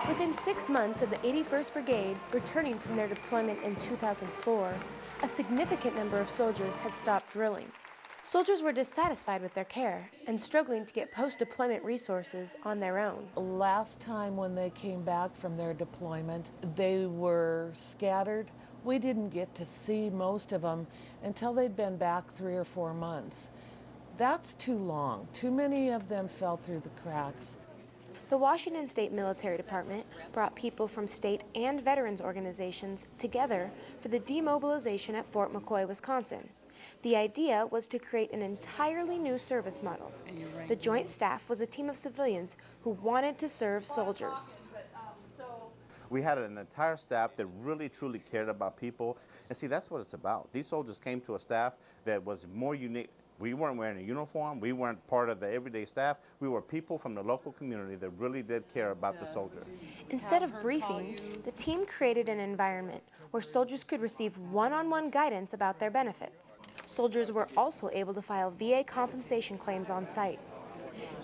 Within 6 months of the 81st Brigade returning from their deployment in 2004, a significant number of soldiers had stopped drilling. Soldiers were dissatisfied with their care and struggling to get post-deployment resources on their own. Last time when they came back from their deployment, they were scattered. We didn't get to see most of them until they'd been back 3 or 4 months. That's too long. Too many of them fell through the cracks. The Washington State Military Department brought people from state and veterans organizations together for the demobilization at Fort McCoy, Wisconsin. The idea was to create an entirely new service model. The Joint Staff was a team of civilians who wanted to serve soldiers. We had an entire staff that really, truly cared about people. And see, that's what it's about. These soldiers came to a staff that was more unique. We weren't wearing a uniform. We weren't part of the everyday staff. We were people from the local community that really did care about the soldier. Instead of briefings, the team created an environment where soldiers could receive one-on-one guidance about their benefits. Soldiers were also able to file VA compensation claims on site.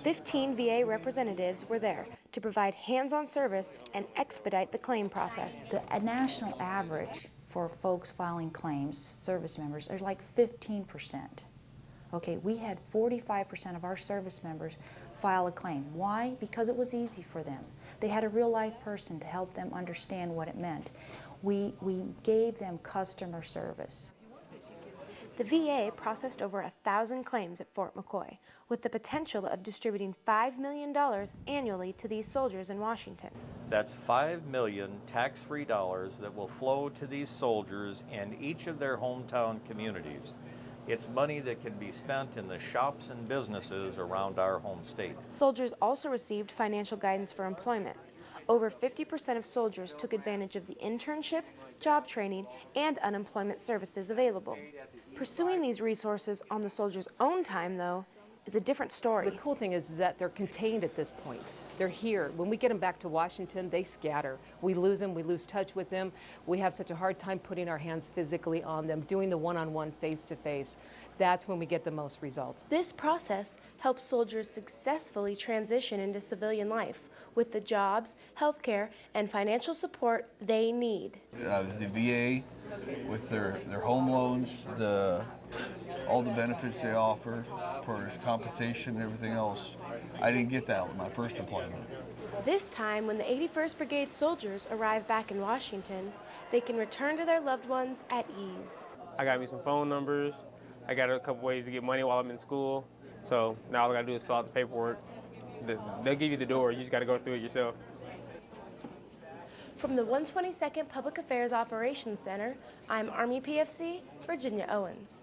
15 VA representatives were there to provide hands-on service and expedite the claim process. A national average for folks filing claims, service members, is like 15%. Okay, we had 45% of our service members file a claim. Why? Because it was easy for them. They had a real-life person to help them understand what it meant. We gave them customer service. The VA processed over 1,000 claims at Fort McCoy, with the potential of distributing $5 million annually to these soldiers in Washington. That's $5 million tax-free dollars that will flow to these soldiers in each of their hometown communities. It's money that can be spent in the shops and businesses around our home state. Soldiers also received financial guidance for employment. Over 50% of soldiers took advantage of the internship, job training, and unemployment services available. Pursuing these resources on the soldiers' own time, though, is a different story. The cool thing is that they're contained at this point. They're here. When we get them back to Washington, they scatter. We lose them, we lose touch with them. We have such a hard time putting our hands physically on them, doing the one-on-one, face-to-face. That's when we get the most results. This process helps soldiers successfully transition into civilian life with the jobs, healthcare, and financial support they need. The VA, with their home loans, all the benefits they offer for compensation and everything else, I didn't get that with my first deployment. This time, when the 81st Brigade soldiers arrive back in Washington, they can return to their loved ones at ease. I got me some phone numbers. I got a couple ways to get money while I'm in school. So now all I gotta do is fill out the paperwork. They'll give you the door, you just gotta go through it yourself. From the 122nd Public Affairs Operations Center, I'm Army PFC Virginia Owens.